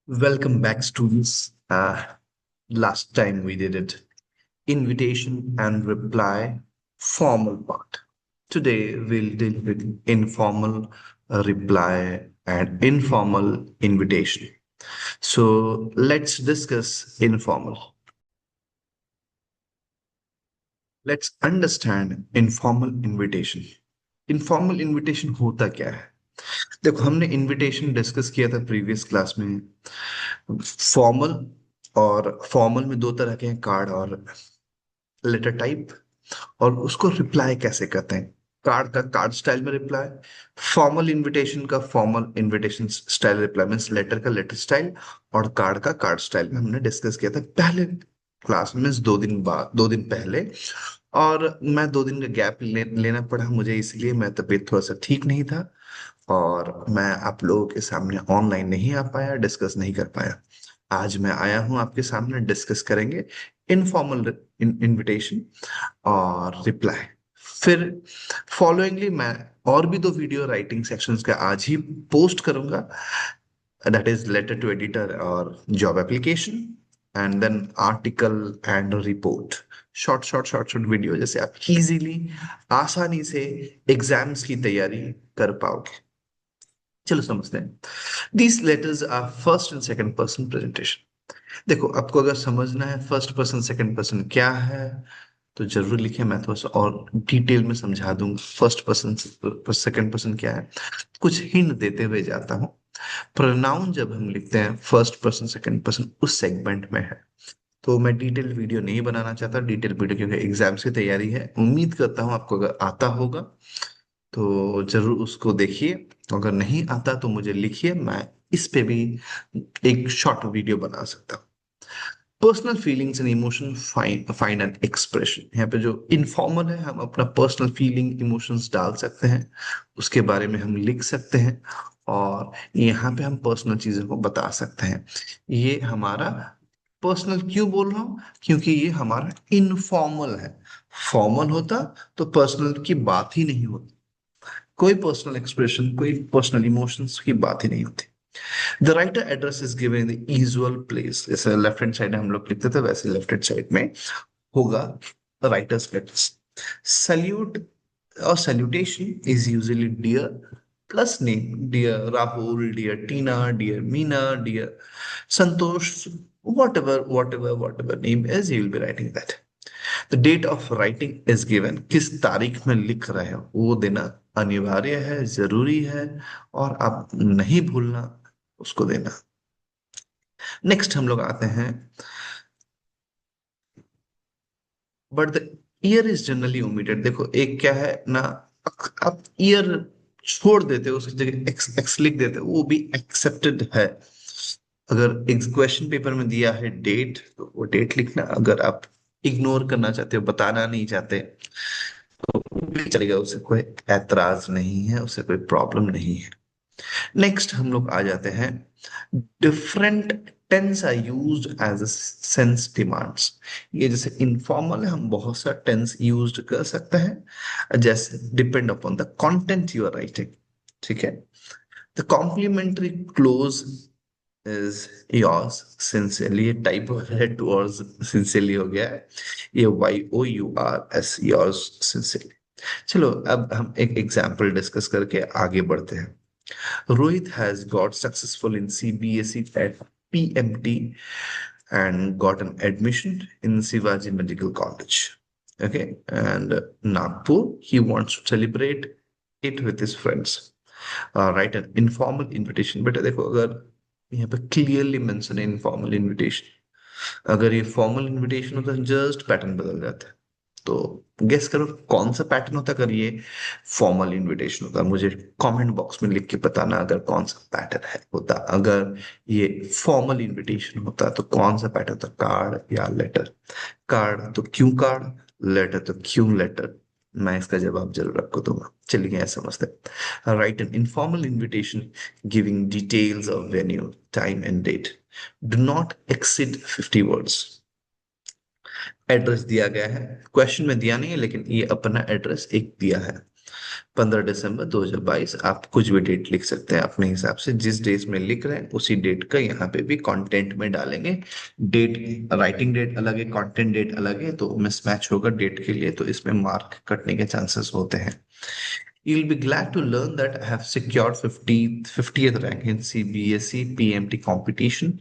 Welcome back, students. Last time we did it invitation and reply formal part. Today we'll deal with informal reply and informal invitation. So let's discuss informal. Let's understand informal invitation. Informal invitation होता क्या है? देखो, हमने invitation discuss किया था previous class में। Formal और formal में दो तरह के हैं, कार्ड और लेटर टाइप। और उसको रिप्लाई कैसे करते हैं? कार्ड का कार्ड स्टाइल में रिप्लाई, फॉर्मल इनविटेशन का formal invitation style reply, means letter का लेटर स्टाइल और कार्ड का कार्ड स्टाइल में हमने डिस्कस किया था पहले क्लास में, दो दिन बाद, दो दिन पहले। और मैं दो दिन का गैप लेना पड़ा मुझे, इसलिए मैं तबीयत थोड़ा सा ठीक नहीं था और मैं आप लोगों के सामने ऑनलाइन नहीं आ पाया, डिस्कस नहीं कर पाया। आज मैं आया हूं आपके सामने, डिस्कस करेंगे इनफॉर्मल इनविटेशन और रिप्लाई। फिर फॉलोइंगली मैं और भी दो वीडियो राइटिंग सेक्शंस का आज ही पोस्ट करूंगा, that is letter to editor और job application, and then article and report. Short video, जैसे आप इजीली आसानी से एग्जाम्स की तैयारी कर पाओगे। चलो समझते हैं। These letters are first and second person presentation. देखो, आपको अगर समझना है फर्स्ट पर्सन सेकंड पर्सन क्या है तो जरूर लिखें, मैं थोड़ा सा और डिटेल में समझा दूंगा फर्स्ट पर्सन सेकंड पर्सन क्या है। कुछ हिंट देते हुए जाता हूँ। प्रोनाउन जब हम लिखते हैं फर्स्ट पर्सन सेकंड पर्सन उस सेगमेंट में है, तो मैं डिटेल वीडियो नहीं बनाना चाहता। डिटेल वीडियो क्योंकि एग्जाम्स की तैयारी है, उम्मीद करता हूँ आपको अगर आता होगा तो जरूर उसको देखिए। अगर नहीं आता तो मुझे लिखिए, मैं इस पे भी एक शॉर्ट वीडियो बना सकता हूँ। Personal feelings and emotion find and expression. यहाँ पे जो इनफॉर्मल है, हम अपना पर्सनल फीलिंग इमोशंस डाल सकते हैं, उसके बारे में हम लिख सकते हैं और यहाँ पे हम पर्सनल चीजों को बता सकते हैं। ये हमारा पर्सनल क्यों बोल रहा हूँ? क्योंकि ये हमारा इनफॉर्मल है। फॉर्मल होता तो पर्सनल की बात ही नहीं होती, कोई पर्सनल एक्सप्रेशन, कोई पर्सनल इमोशंस की बात ही नहीं होती। The writer address is given in the usual place. जैसे लेफ्ट हैंड साइड हम लोग लिखते थे, वैसे लेफ्ट हैंड साइड में होगा राइटर्स एड्रेस। सल्यूट और salutation is usually dear plus name, dear Rahul, dear Tina, dear Meena, dear Santosh, whatever name is, you will be writing that. The date of writing is given, किस तारीख में लिख रहे हो वो देना अनिवार्य है, जरूरी है, और आप नहीं भूलना उसको देना। नेक्स्ट हम लोग आते हैं, but the year is generally omitted. देखो, एक क्या है ना, आप ईयर छोड़ देते हो, उसकी जगह एक्स लिख देते हो, वो भी एक्सेप्टेड है। अगर एक क्वेश्चन पेपर में दिया है डेट तो वो डेट लिखना। अगर आप इग्नोर करना चाहते हो, बताना नहीं चाहते तो भी चलेगा, उसे कोई ऐतराज नहीं है, उसे कोई प्रॉब्लम नहीं है। नेक्स्ट हम लोग आ जाते हैं, different tense are used as sense demands. ये जैसे इनफॉर्मल है, हम बहुत सा टेंस यूज्ड कर सकते हैं, जैसे depend upon the content you are writing. ठीक है। The complimentary close is yours sincerely. ये टाइप है, टूअर्स सिंसियरली हो गया है, ये YOURS, योर्स सिंसियरली। चलो अब हम एक एग्जाम्पल डिस्कस करके आगे बढ़ते हैं। Rohit has got successful in CBSE at PMT and got an admission in Shivaji Medical College. Okay, and Nagpur, he wants to celebrate it with his friends. Write an informal invitation। बेटा देखो, अगर यहाँ पे clearly mention है informal invitation, अगर ये formal invitation होता है जस्ट पैटर्न बदल जाता है। तो गेस करो कौन सा पैटर्न होता अगर ये फॉर्मल इनविटेशन होता। मुझे कमेंट बॉक्स में लिख के बताना अगर कौन सा पैटर्न है होता। अगर ये फॉर्मल इनविटेशन होता तो कौन सा पैटर्न होता, कार्ड या लेटर? कार्ड तो क्यों कार्ड, लेटर तो क्यों लेटर? मैं इसका जवाब जरूर आपको दूंगा। चलिए ऐसा समझते हैं। Write an informal invitation giving details of venue, time and date, do not exceed 50 words. Address दिया गया है, क्वेश्चन में दिया नहीं है लेकिन ये अपना एड्रेस एक दिया है। 15 दिसंबर 2022। आप कुछ भी डेट लिख सकते हैं अपने हिसाब से, जिस डेट में लिख रहे हैं उसी डेट का यहाँ पे भी कंटेंट में डालेंगे। डेट, राइटिंग डेट अलग है, कंटेंट डेट अलग है, तो मिसमैच होगा डेट के लिए, तो इसमें मार्क कटने के चांसेस होते हैं। You'll be glad to learn that I have secured 50th rank in CBSE PMT competition.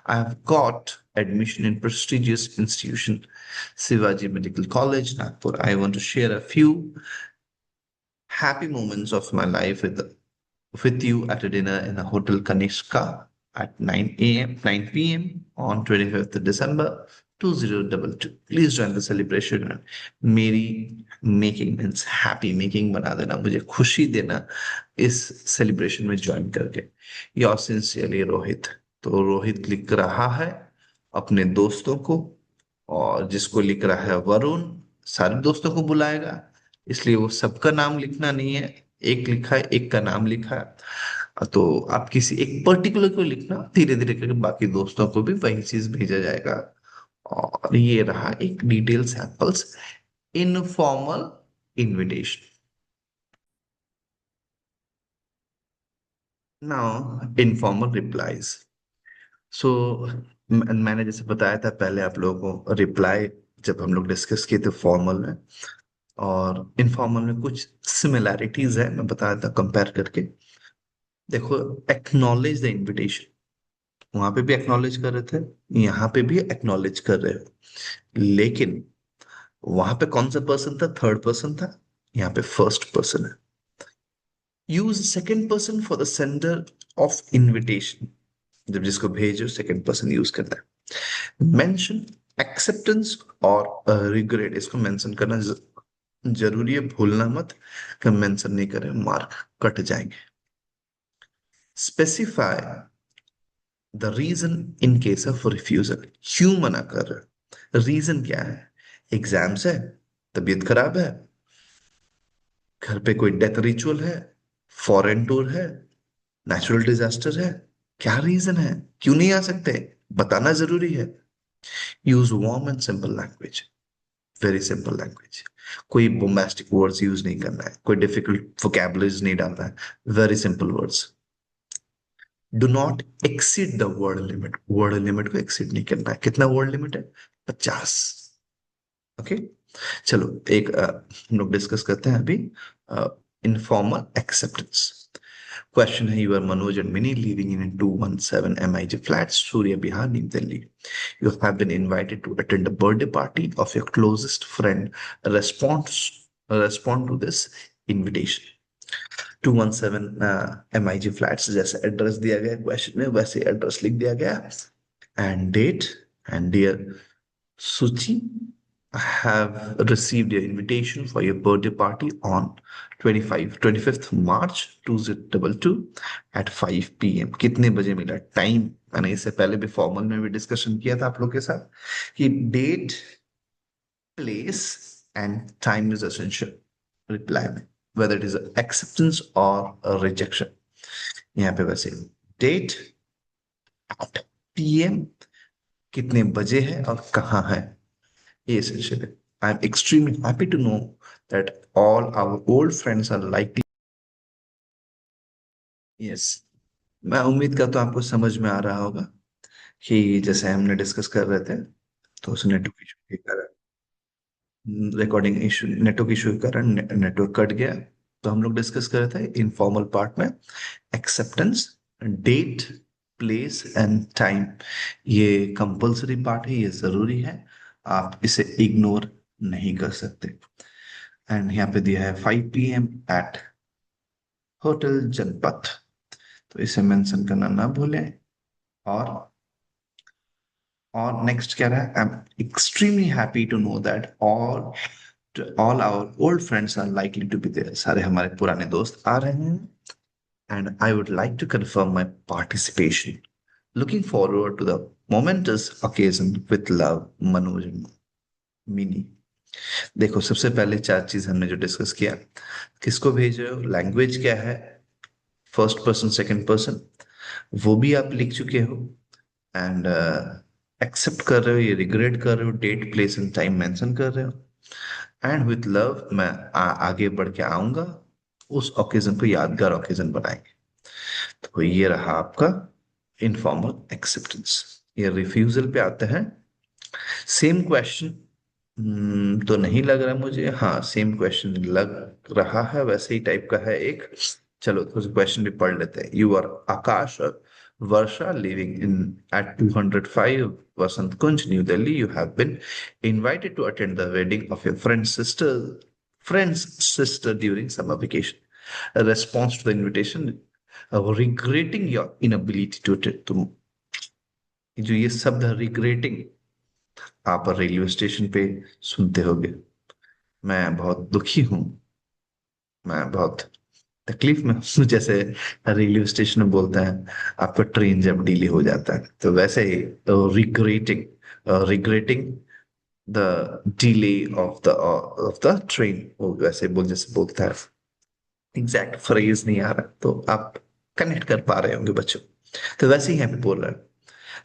I have got admission in prestigious institution, Shivaji Medical College, Nagpur. I want to share a few happy moments of my life with you at a dinner in a hotel Kanishka at 9 p.m. on 25th December 2022. Please join the celebration. मेरी making means happy making बना देना, मुझे खुशी देना इस celebration में join करके। Your sincerely Rohit. तो रोहित लिख रहा है अपने दोस्तों को, और जिसको लिख रहा है वरुण, सारे दोस्तों को बुलाएगा, इसलिए वो सबका नाम लिखना नहीं है, एक लिखा है, एक का नाम लिखा है। तो आप किसी एक पर्टिकुलर को लिखना, धीरे धीरे करके बाकी दोस्तों को भी वही चीज भेजा जाएगा। और ये रहा एक detail samples informal invitation. Now informal replies. So मैंने जैसे बताया था पहले आप लोगों को, रिप्लाई जब हम लोग डिस्कस किए थे फॉर्मल में और इनफॉर्मल में कुछ सिमिलैरिटीज है, मैं बताया था कंपेयर करके। देखो, एक्नॉलेज द इनविटेशन, वहां पे भी एक्नॉलेज कर रहे थे, यहाँ पे भी एक्नॉलेज कर रहे हो, लेकिन वहां पे कौन सा पर्सन था? थर्ड पर्सन था, यहाँ पे फर्स्ट पर्सन है। Use second person for the sender of invitation, जब जिसको भेजो सेकेंड पर्सन यूज करना है। मेंशन एक्सेप्टेंस और रिग्रेट, इसको मेंशन करना जरूरी है, भूलना मत कि मेंशन नहीं करें मार्क कट जाएंगे। Specify the reason in case of refusal, क्यों मना कर रहे हो, रीजन क्या है? एग्जाम्स है, तबीयत खराब है, घर पे कोई डेथ रिचुअल है, फॉरेन टूर है, नेचुरल डिजास्टर है, क्या रीजन है, क्यों नहीं आ सकते, बताना जरूरी है। Use warm and simple language, very simple language, कोई बोम्बास्टिक वर्ड्स यूज नहीं करना है, कोई डिफिकल्ट वोकैबुलरीज नहीं डालना है, very simple words. Do not exceed the word limit, word limit को एक्सीड नहीं करना है। कितना वर्ड लिमिट है? 50। ओके, चलो एक हम लोग डिस्कस करते हैं अभी इनफॉर्मल एक्सेप्टेंस। क्वेश्चन है, you are Manoj and Mini living in 217 MIG flat, Surya Vihar, new Delhi. You have been invited to attend a birthday party of your closest friend. Respond to this invitation. 217 MIG flats जैसे address दिया गया question में, वैसे address लिख दिया गया, and date. And dear Suchi, I have received your invitation for your birthday party on 25th March 2022 at 5 p.m. कितने बजे मिला टाइम? मैंने इससे पहले भी फॉर्मल में भी डिस्कशन किया था आप लोग के साथ कि date, place and time is essential reply में, whether it is acceptance or a rejection। यहाँ पे वैसे डेट एट PM, कितने बजे है और कहाँ है, ये essential है। I am extremely happy to know that all our old friends are likely। Yes, मैं उम्मीद करता हूँ आपको समझ में आ रहा होगा कि जैसे हमने डिस्कस कर रहे थे, तो उस नेटवर्क इशू के कारण, रिकॉर्डिंग इशू, नेटवर्क इशू के कारण नेटवर्क कट गया। तो हम लोग डिस्कस कर रहे थे इनफॉर्मल पार्ट में acceptance, date, place and time, ये कंपल्सरी पार्ट है, ये जरूरी है, आप इसे इग्नोर नहीं कर सकते। एंड यहाँ पे दिया है 5 PM एट होटल जनपथ, तो इसे मेंशन करना ना भूलें। और और नेक्स्ट क्या रहा है? I am extremely happy to know that all our old friends are likely to be there, सारे हमारे पुराने दोस्त आ रहे हैं। And I would like to confirm my participation, looking forward to the momentous occasion with love, Manoj Mini. देखो, सबसे पहले चार चीज हमने जो डिस्कस किया, किसको भेज रहे हो, लैंग्वेज क्या है, फर्स्ट पर्सन सेकंड पर्सन, वो भी आप लिख चुके हो। एंड एक्सेप्ट कर रहे हो, ये रिग्रेट कर रहे हो, date place and time mention कर रहे हो। एंड विथ लव मैं आगे बढ़ के आऊंगा, उस ओकेजन को यादगार ओकेजन बनाएंगे। तो ये रहा आपका इनफॉर्मल एक्सेप्टेंस। ये रिफ्यूजल पे आते हैं। सेम क्वेश्चन तो नहीं लग रहा मुझे, हाँ सेम क्वेश्चन लग रहा है, वैसे ही टाइप का है एक। चलो तो क्वेश्चन भी पढ़ लेते हैं। यू आर आकाश और Varsha living in at 205 Vasant Kunj, New Delhi. You have been invited to attend the wedding of your friend's sister during summer vacation. A response to the invitation, regretting your inability to attend। तुम जो ये शब्द है रिग्रेटिंग, आप railway station पे सुनते होगे। मैं बहुत दुखी हूँ, मैं बहुत तकलीफ में हूँ, जैसे रेलवे स्टेशन में बोलते हैं आपका ट्रेन जब डिले हो जाता है, तो वैसे ही regretting, regretting the delay of the train, वो वैसे बोल जैसे बोलता है। एग्जैक्ट फ्रेज नहीं आ रहा, तो आप कनेक्ट कर पा रहे होंगे बच्चों। तो वैसे ही यहाँ पे बोल रहा है।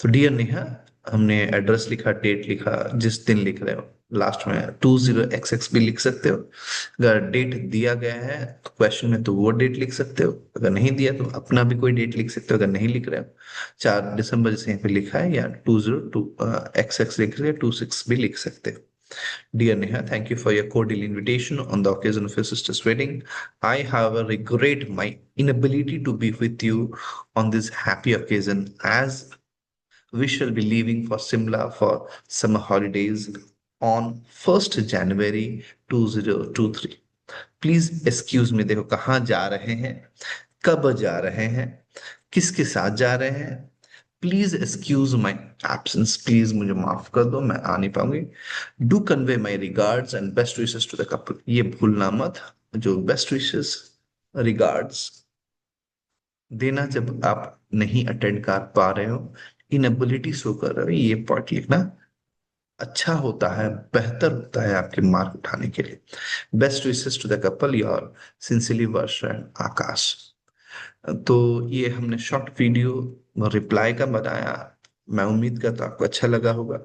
तो डियर नेहा, हमने एड्रेस लिखा, डेट लिखा, जिस दिन लिख रहे हो लास्ट में 20XX भी लिख सकते हो। अगर डेट दिया गया है तो क्वेश्चन में, तो वो डेट लिख सकते हो। अगर नहीं दिया तो अपना भी कोई डेट लिख सकते हो। अगर नहीं लिख रहे हो, 4 दिसंबर जैसे यहाँ पे लिखा है, या 2022XX लिख रहे हो, 26 भी लिख सकते हो। Dear Neha, thank you for your cordial invitation on the occasion of your sister's wedding. I, however, regret my inability to be with you on this happy occasion, as we shall be leaving for Simla for summer holidays on 1st January 2023. Please excuse me, देखो कहाँ जा रहे हैं, कब जा रहे हैं, किसके साथ जा रहे हैं। Please excuse my absence, please मुझे माफ कर दो, मैं आ नहीं पाऊंगी। Do convey my regards and best wishes to the couple, ये भूलना मत, जो बेस्ट विशेस रिगार्ड्स देना जब आप नहीं अटेंड कर पा रहे हो, इनएबिलिटी शो कर रहे हो, ये पॉइंट लिखना अच्छा होता है, बेहतर होता है आपके मार्क उठाने के लिए। Best wishes to the couple, yours sincerely Varsha and Akash. तो ये हमने शॉर्ट वीडियो रिप्लाई का बनाया। मैं उम्मीद करता हूँ आपको अच्छा लगा होगा।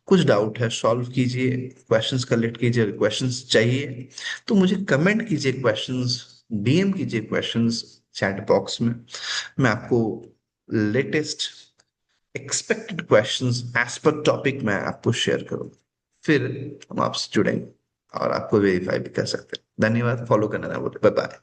कुछ डाउट है सॉल्व कीजिए, क्वेश्चंस कलेक्ट कीजिए। क्वेश्चंस चाहिए तो मुझे कमेंट कीजिए, क्वेश्चंस डीएम कीजिए, क्वेश्चंस चैट बॉक्स में। मैं आपको latest expected questions as per topic मैं आपको शेयर करूंगा। फिर हम आपसे जुड़ेंगे और आपको वेरीफाई भी कर सकते हैं। धन्यवाद, फॉलो करना ना भूलें। Bye bye.